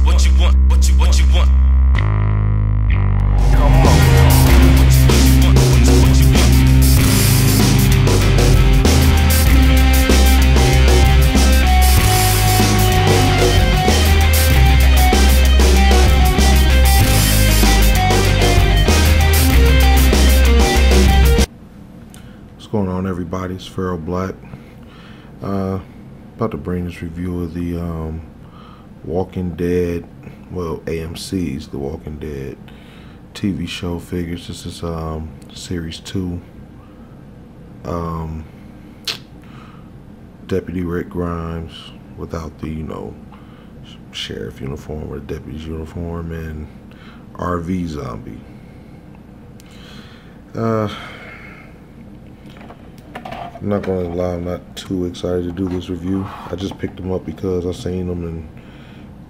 What you want? What you want? Come on. What you want? What's going on, everybody? It's Pharaoh Black. About to bring this review of the Walking Dead, well, AMC's The Walking Dead TV show figures. This is series 2. Deputy Rick Grimes without the sheriff uniform or the deputy's uniform, and RV Zombie. I'm not gonna lie, I'm not too excited to do this review. I just picked them up because I've seen them and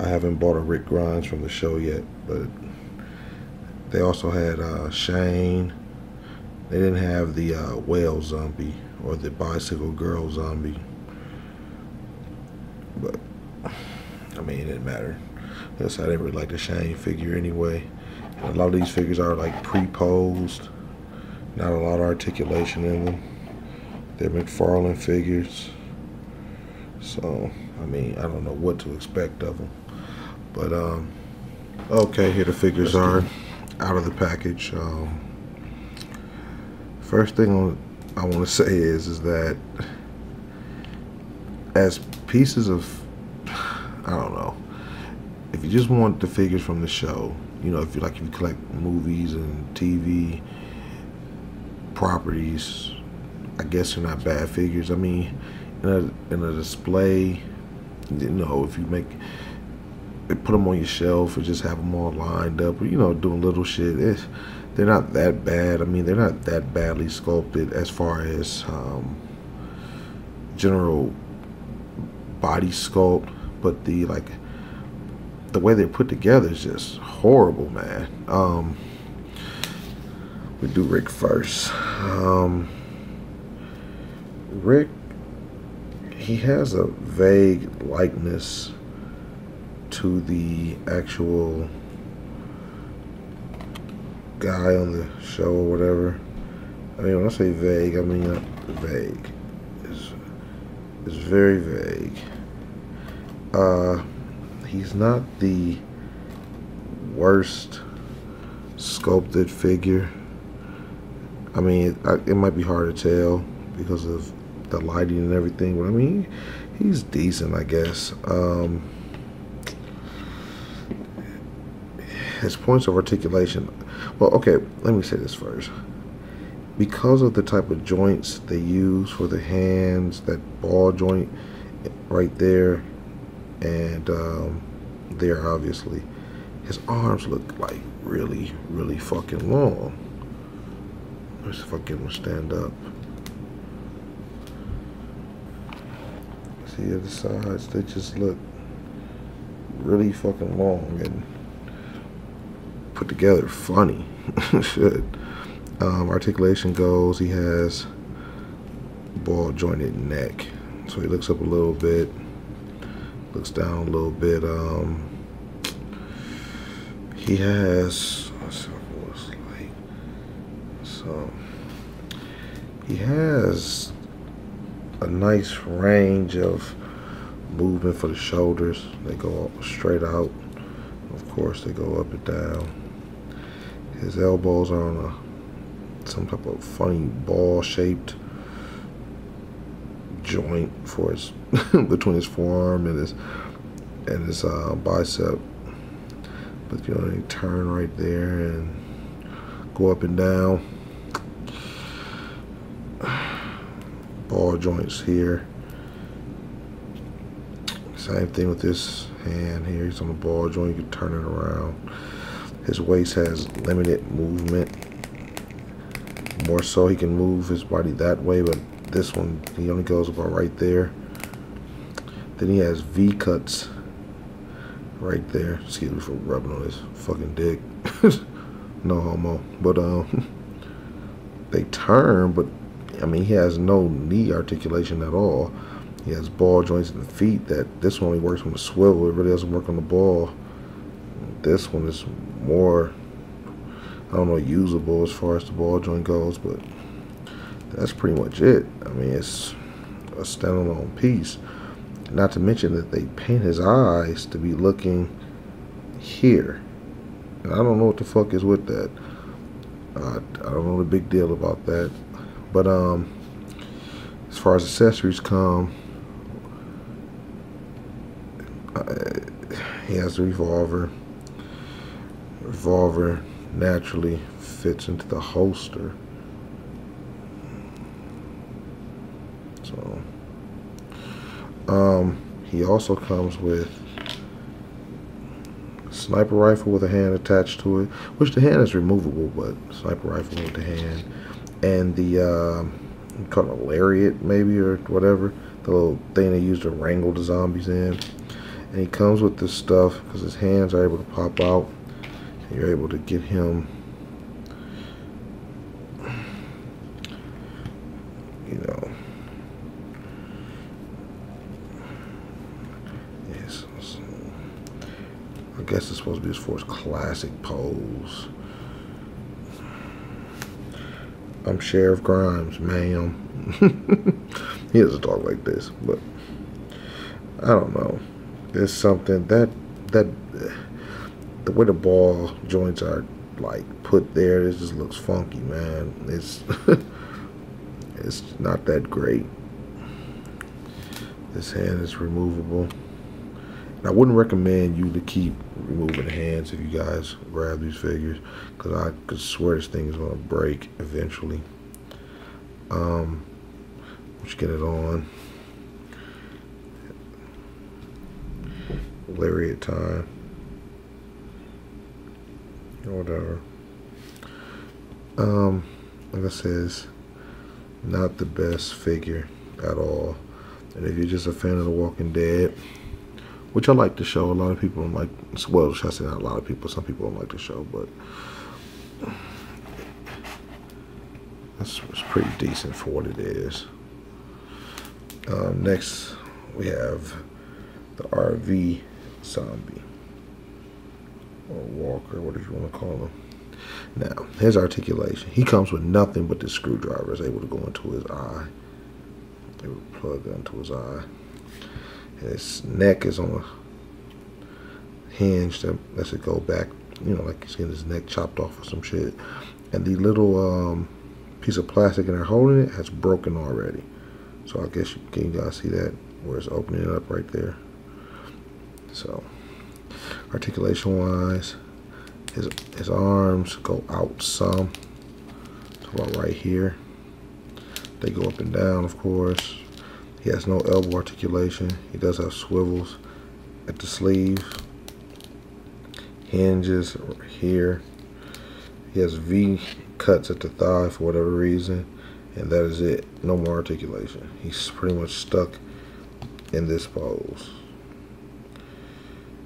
I haven't bought a Rick Grimes from the show yet. But they also had Shane. They didn't have the whale zombie or the bicycle girl zombie. But I mean, it didn't matter. Yes, I didn't really like the Shane figure anyway. And a lot of these figures are like pre-posed, not a lot of articulation in them. They're McFarlane figures, so I mean, I don't know what to expect of them. But okay, here the figures are out of the package. First thing I want to say is that as pieces of, I don't know, if you just want the figures from the show, if you collect movies and TV properties, I guess they're not bad figures. I mean, in a display, if you put them on your shelf or just have them all lined up, or doing little shit, they're not that bad. I mean, they're not that badly sculpted as far as general body sculpt, but the way they're put together is just horrible, man. We do Rick first. Rick, he has a vague likeness to the actual guy on the show or whatever. I mean, when I say vague, I mean vague. It's very vague. He's not the worst sculpted figure. I mean, it might be hard to tell because of the lighting and everything, but I mean, he's decent, I guess. His points of articulation, well, okay, let me say this first. Because of the type of joints they use for the hands, that ball joint right there, and there, obviously, his arms look like really, really fucking long. Let's see if I can get him to stand up. See, at the sides, they just look really fucking long and put together funny. Shit. Articulation goes, he has ball jointed neck, so he looks up a little bit, looks down a little bit. He has, let's see what it looks like. So he has a nice range of movement for the shoulders. They go straight out. Of course, they go up and down. His elbows are on some type of funny ball-shaped joint for his between his forearm and his bicep. But they turn right there and go up and down. Ball joints here. Same thing with this hand here. He's on the ball joint. You can turn it around. His waist has limited movement. More so, he can move his body that way, but this one, he only goes about right there. Then he has V cuts right there. Excuse me for rubbing on his fucking dick. No homo. But they turn, but I mean, he has no knee articulation at all. He has ball joints in the feet that this one only works on the swivel. It really doesn't work on the ball. this one is more, I don't know, usable as far as the ball joint goes, but that's pretty much it. I mean, it's a standalone piece. Not to mention that they paint his eyes to be looking here. And I don't know what the fuck is with that. I don't know the big deal about that. But as far as accessories come, he has the revolver. Revolver naturally fits into the holster. So he also comes with a sniper rifle with a hand attached to it, which the hand is removable, but sniper rifle with the hand, and the called a lariat maybe, or whatever, the little thing they use to wrangle the zombies in. And he comes with this stuff because his hands are able to pop out, and you're able to get him, you know, yes, so I guess it's supposed to be for his classic pose. I'm Sheriff Grimes, ma'am. He doesn't talk like this, but I don't know. There's something that the way the ball joints are like put there, it just looks funky, man. It's it's not that great. This hand is removable. And I wouldn't recommend you to keep removing the hands if you guys grab these figures, because I could swear this thing is going to break eventually. Let's get it on. Lariat time. Or whatever. Like I said, it's not the best figure at all. And if you're just a fan of The Walking Dead, which I like the show, a lot of people don't like, well, should I say not a lot of people, some people don't like the show, but it's pretty decent for what it is. Next, we have the RV zombie, or walker, whatever you want to call him. Now, his articulation. He comes with nothing but the screwdriver is able to go into his eye. Able to plug that into his eye. His neck is on a hinge that lets it go back, you know, like he's getting his neck chopped off or some shit. And the little piece of plastic in there holding it has broken already. So I guess can you guys see that where it's opening it up right there? So articulation wise, his arms go out some to about right here. They go up and down, of course. He has no elbow articulation. He does have swivels at the sleeve. Hinges here. He has V cuts at the thigh for whatever reason. And that is it. No more articulation. He's pretty much stuck in this pose.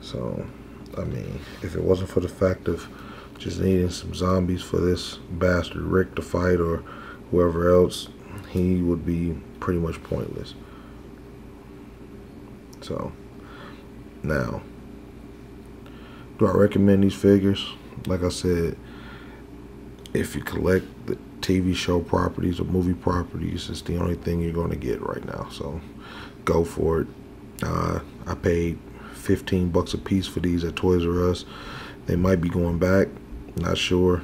So, I mean, if it wasn't for the fact of just needing some zombies for this bastard Rick to fight or whoever else, he would be pretty much pointless. So, now, do I recommend these figures? Like I said, if you collect the TV show properties or movie properties, it's the only thing you're going to get right now. So, go for it. I paid $15 a piece for these at Toys R Us. They might be going back. Not sure.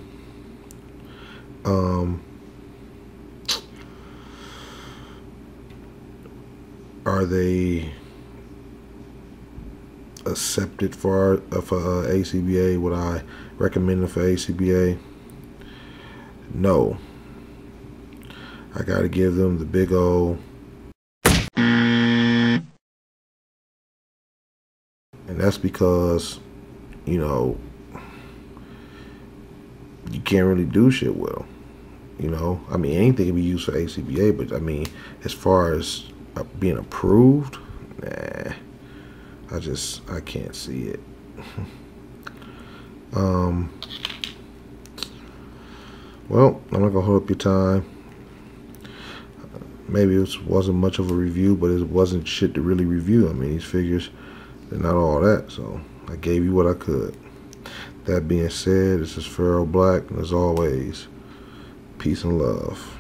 Are they accepted for ACBA? Would I recommend them for ACBA? No. I gotta give them the big O. And that's because, you know, you can't really do shit with them. You know, I mean, anything can be used for ACBA, but I mean, as far as being approved, nah, I can't see it. Well, I'm not gonna hold up your time. Maybe it wasn't much of a review, but it wasn't shit to really review. I mean, these figures, they're not all that, so I gave you what I could. That being said, this is Pharaoh Black, and as always, peace and love.